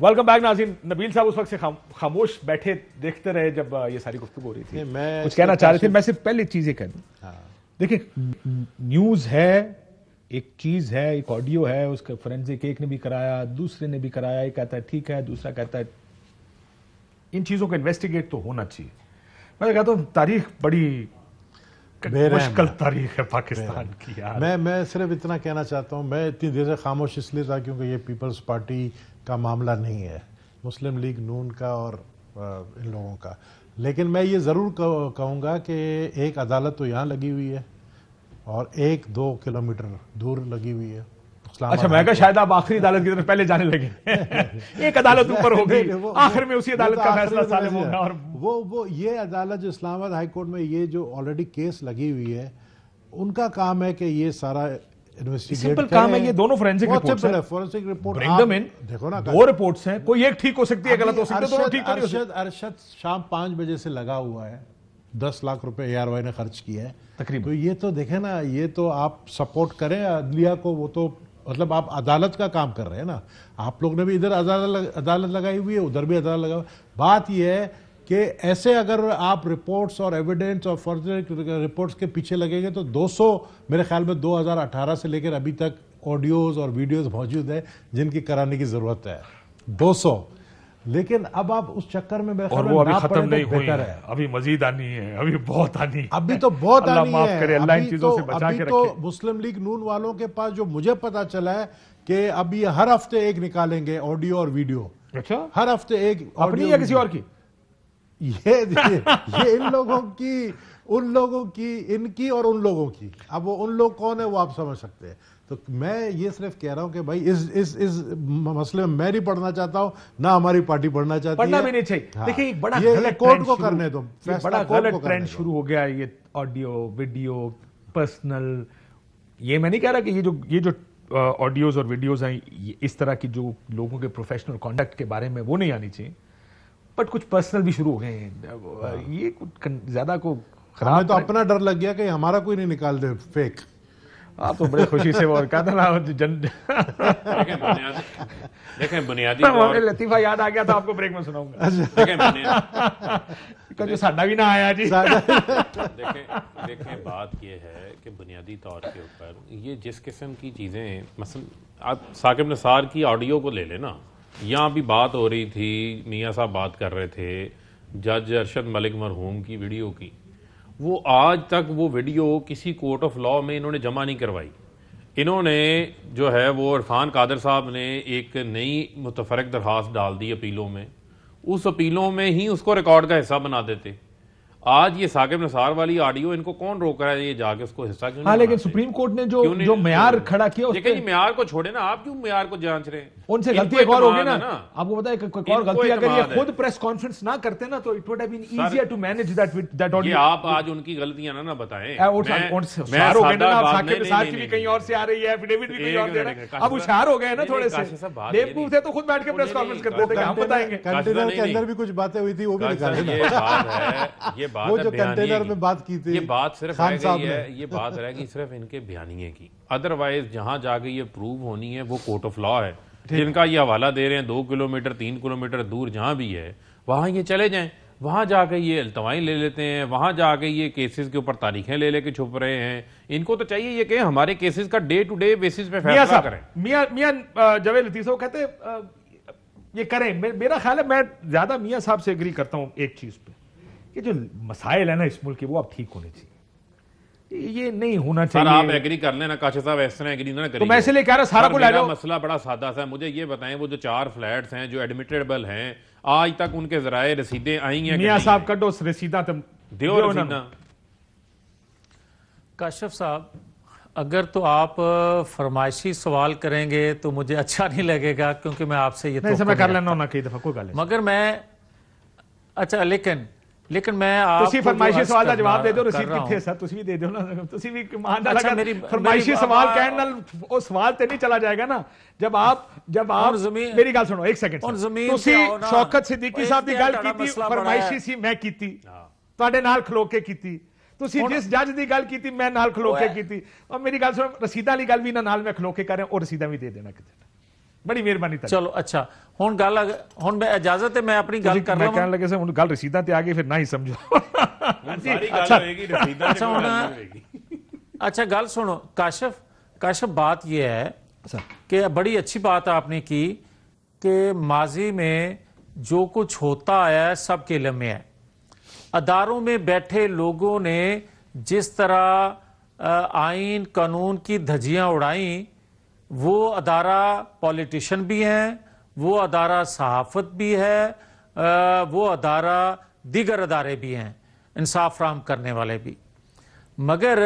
Welcome back नाज़रीन। नबील साहब उस वक्त से खामोश बैठे देखते रहे जब ये सारी गुफ्तगू हो रही थी। कुछ कहना चाह रहे थे। मैं सिर्फ पहले चीजें कह दूं। देखिए, न्यूज है, एक चीज है, एक ऑडियो है, उसका फोरेंसिक एक ने भी कराया, दूसरे ने भी कराया, एक कहता है ठीक है, दूसरा कहता है। इन चीजों को इन्वेस्टिगेट तो होना चाहिए। मैं कहता हूं तारीख बड़ी मुश्किल तारीख है पाकिस्तान की यार। मैं सिर्फ इतना कहना चाहता हूं, मैं इतनी देर से खामोश इसलिए था क्योंकि ये पीपल्स पार्टी का मामला नहीं है, मुस्लिम लीग नून का और इन लोगों का। लेकिन मैं ये ज़रूर कहूँगा कि एक अदालत तो यहाँ लगी हुई है और 1-2 किलोमीटर दूर लगी हुई है। अच्छा, मैं कहा शायद आप आखिरी अदालत की तरफ पहले जाने लगे। एक अदालत ऊपर होगी, आखिर में उसी अदालत का फैसला सालिम होगा। और वो ये अदालत जो इस्लामाबाद हाई कोर्ट में ये जो ऑलरेडी केस लगी हुई है, उनका काम है कि ये सारा सिंपल काम है। ये दोनों फोरेंसिक रिपोर्ट्स हैं। Forensic report bring them in. देखो ना, 2 रिपोर्ट्स हैं, कोई एक ठीक हो सकती है, गलत हो सकती है, दोनों ठीक हो सकती है। अरशद शाम 5 बजे से लगा हुआ है, 10 लाख रुपए ARY ने खर्च किया है तकरीबन। तो ये तो देखे ना, ये तो आप सपोर्ट करें अदलिया को, वो तो मतलब आप अदालत का काम कर रहे हैं ना। आप लोग ने भी इधर अदालत लगाई हुई है, उधर भी अदालत लगा। बात यह है कि ऐसे अगर आप रिपोर्ट्स और एविडेंस और फर्दर रिपोर्ट्स के पीछे लगेंगे तो 200 मेरे ख्याल में 2018 से लेकर अभी तक ऑडियोज और वीडियोस मौजूद है जिनकी कराने की जरूरत है। 200। लेकिन अब आप उस चक्कर में और वो अभी खत्म नहीं हुई है, अभी मजीद आनी है, अभी बहुत आनी है, अभी तो बहुत आनी है। अल्लाह माफ करे, अल्लाह इन चीजों से बचा के रखे। तो मुस्लिम लीग नून वालों के पास जो मुझे पता चला है कि अब ये हर हफ्ते एक निकालेंगे ऑडियो और वीडियो। अच्छा, हर हफ्ते एक अपनी या किसी और की? ये इन लोगों की, उन लोगों की, इनकी और उन लोगों की। अब वो उन लोग कौन है वो आप समझ सकते हैं। तो मैं ये सिर्फ कह रहा हूं कि भाई इस मसले में मैं नहीं पढ़ना चाहता हूं, ना हमारी पार्टी पढ़ना चाहती है। पढ़ना भी नहीं चाहिए। देखिए, एक बड़ा गलत कोर्ट को करने दो, बड़ा गलत ट्रेंड शुरू हो गया है। ये ऑडियो वीडियो पर्सनल, ये मैं नहीं कह रहा कि ये जो ऑडियोज और वीडियोज हैं इस तरह की जो लोगों के प्रोफेशनल कॉन्डक्ट के बारे में वो नहीं आनी चाहिए, बट कुछ पर्सनल भी शुरू हो गए हैं। ये कुछ ज्यादा को खराब। हमें तो अपना डर लग गया कि हमारा कोई नहीं निकाल दे फेक। आप तो बड़े खुशी से वो कहते ना देखें बुनियादी लतीफा याद आ गया था, आपको ब्रेक में सुनाऊंगा। जो साडा भी ना आया जी। देखें बात ये है कि बुनियादी तौर के ऊपर ये जिस किस्म की चीज़ें, मसलन आप साकिब निसार की ऑडियो को ले लेना, यहाँ भी बात हो रही थी, मियाँ साहब बात कर रहे थे जज अरशद मलिक मरहूम की वीडियो की। वो आज तक वो वीडियो किसी कोर्ट ऑफ लॉ में इन्होंने जमा नहीं करवाई। इन्होंने जो है वो इरफान कादर साहब ने एक नई मुतफरक दरखास्त डाल दी अपीलों में, उस अपीलों में ही उसको रिकॉर्ड का हिस्सा बना देते। आज ये साकिब निसार वाली ऑडियो इनको कौन रोक रहा है ये जाके उसको हिस्सा क्यों नहीं? लेकिन सुप्रीम कोर्ट ने जो म्यार खड़ा किया, लेकिन म्यार को छोड़े ना, आप क्यों म्यार को जांच रहे हैं? उनसे गलती एक और होगी ना, आपको पता है कोई और गलती अगर ये खुद प्रेस कॉन्फ्रेंस ना करते ना तो it would have been easier to manage that audio. आप आज उनकी गलतियां ना बताएं। होशियार हो गए ना आप, साकिब निसार की भी कहीं और से आ रही है, एफिडेविट भी कहीं और दे रहा है। अब होशियार हो गए ना थोड़े से, बेवकूफ थे तो खुद बैठ के प्रेस कॉन्फ्रेंस करते थे, हम बताएंगे। कंटेनर के अंदर भी कुछ बातें हुई थी, वो भी निकाल देना। ये बात है कंटेनर में बात की थी, ये बात सिर्फ रह गई है, ये बात रह गई सिर्फ इनके बयानिए की। अदरवाइज जहां जाके ये प्रूव होनी है वो कोर्ट ऑफ लॉ है, जिनका ये हवाला दे रहे हैं 2 किलोमीटर 3 किलोमीटर दूर जहां भी है वहां ये चले जाएं, वहां जाके ये अल्तवाएं ले लेते हैं, वहां जाके ये केसेस के ऊपर तारीखें ले लेके छुप रहे हैं। इनको तो चाहिए ये कि हमारे केसेस का डे टू डे बेसिस पे फैसला करें। मियां जवेद लतीफ कहते ये करें। मेरा ख्याल है, मैं ज्यादा मियां साहब से एग्री करता हूं एक चीज पे, कि जो मसाइल है ना इस मुल्क के वो अब ठीक होने चाहिए। ये नहीं होना चाहिए। आप एग्री कर लेना, काशिफ साहब इस तरह एग्री ना करिए। तो मैं इसलिए कह रहा सारा को ले जाओ। मसला बड़ा सादा सा है। मुझे ये बताएं, वो जो 4 फ्लैट्स हैं जो एडमिटेबल हैं, आज तक उनके जराए रसीदें आई हैं? मियां साहब कटो रसीदा, तुम दियो रसीदा। काशिफ साहब, अगर तो आप फरमाइशी सवाल करेंगे तो मुझे अच्छा नहीं लगेगा, क्योंकि मैं आपसे ये नहीं मैं कर लेना ना कई दफा, कोई गल नहीं। मगर मैं अच्छा, लेकिन मैं आप फरमाइशी सवाल का जवाब दे दो, रसीद कितने सर तुसी भी दे दो ना, तुसी भी मान डाला। फरमाइशी सवाल कहने नाल वो सवाल ते नहीं चला जाएगा ना। जब आप मेरी गल सुनो एक सेकंड, तुसी शौकत सिद्दीकी साहब की गल कीती, फरमाइशी सी मैं कीती, तुहाडे नाल खलो के कीती। तुसी जिस जज की गल कीती मैं नाल खलो के कीती, और मेरी गल सुनो रसीदा वाली गल भी ना नाल मैं खलो के कर रहा हूं, और रसीदा भी दे देना कितने। बड़ी मेहरबानी। चलो अच्छा, हुण गल हुण मैं इजाजत है मैं अपनी गल कर लवां। कहने लगे से हुण गल रसीदा ते आ गई, फिर ना ही समझो। अच्छा गल सुनो काशिफ, बात यह है कि बड़ी अच्छी बात आपने की कि माजी में जो कुछ होता आया है सबके इल्म में है। अदारों में बैठे लोगों ने जिस तरह आइन कानून की धज्जियां उड़ाई, वो अदारा पॉलिटिशियन भी हैं, वो अदारा सहाफत भी है, वो अदारा दीगर अदारे भी हैं इंसाफ फराहम करने वाले भी। मगर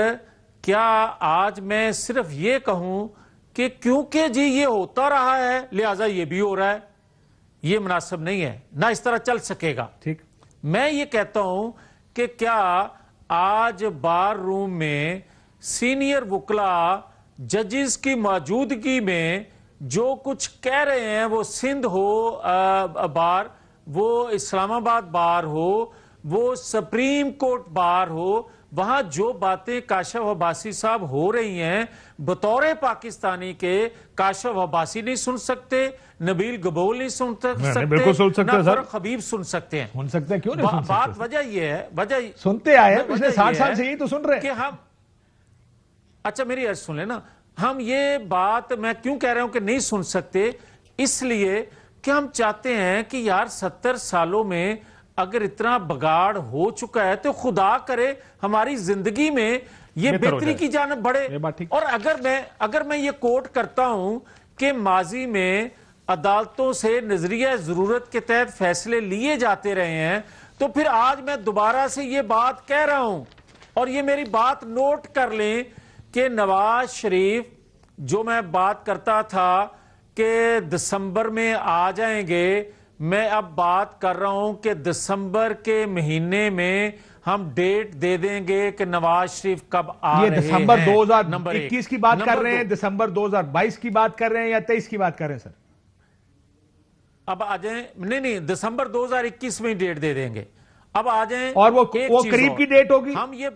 क्या आज मैं सिर्फ ये कहूं कि क्योंकि जी ये होता रहा है लिहाजा ये भी हो रहा है, ये मुनासिब नहीं है, ना इस तरह चल सकेगा। ठीक, मैं ये कहता हूं कि क्या आज बार रूम में सीनियर वकला जजेस की मौजूदगी में जो कुछ कह रहे हैं, वो सिंध हो बार, वो इस्लामाबाद बार हो, वो सुप्रीम कोर्ट बार हो, वहां जो बातें काशिफ अब्बासी साहब हो रही हैं बतौर पाकिस्तानी के, काशिफ अब्बासी नहीं सुन सकते, नबील गबोल नहीं सुन सकते, बिल्कुल सुन सकते ना खबीब सुन सकते हैं। सुन सकते हैं, क्यों नहीं सुन सकते? बात वजह ये है, वजह सुनते आए हैं पिछले 60 साल से, यही तो सुन रहे हैं कि हम, अच्छा मेरी अर्ज सुन लेना, हम ये बात मैं क्यों कह रहा हूं कि नहीं सुन सकते, इसलिए कि हम चाहते हैं कि यार 70 सालों में अगर इतना बगाड़ हो चुका है तो खुदा करे हमारी जिंदगी में ये बेहतरी की जानब बढ़े। और अगर मैं ये कोट करता हूं कि माजी में अदालतों से नजरिया जरूरत के तहत फैसले लिए जाते रहे हैं, तो फिर आज मैं दोबारा से ये बात कह रहा हूं, और ये मेरी बात नोट कर लें कि नवाज शरीफ जो मैं बात करता था कि दिसंबर में आ जाएंगे, मैं अब बात कर रहा हूं कि दिसंबर के महीने में हम डेट दे देंगे कि नवाज शरीफ कब आ रहे हैं। ये दिसंबर 2021 की बात कर रहे हैं, दिसंबर 2022 की बात कर रहे हैं, या 23 की बात कर रहे हैं सर? अब आ जाए, नहीं दिसंबर 2021 में डेट दे देंगे। अब आ जाए, और वो करीब की डेट होगी। हम ये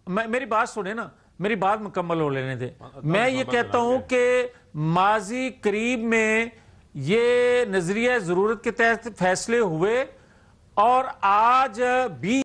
मेरी बात सुने ना, मेरी बात मुकम्मल हो लेने दे। मैं ये कहता हूं कि माजी करीब में ये नजरिया जरूरत के तहत फैसले हुए, और आज भी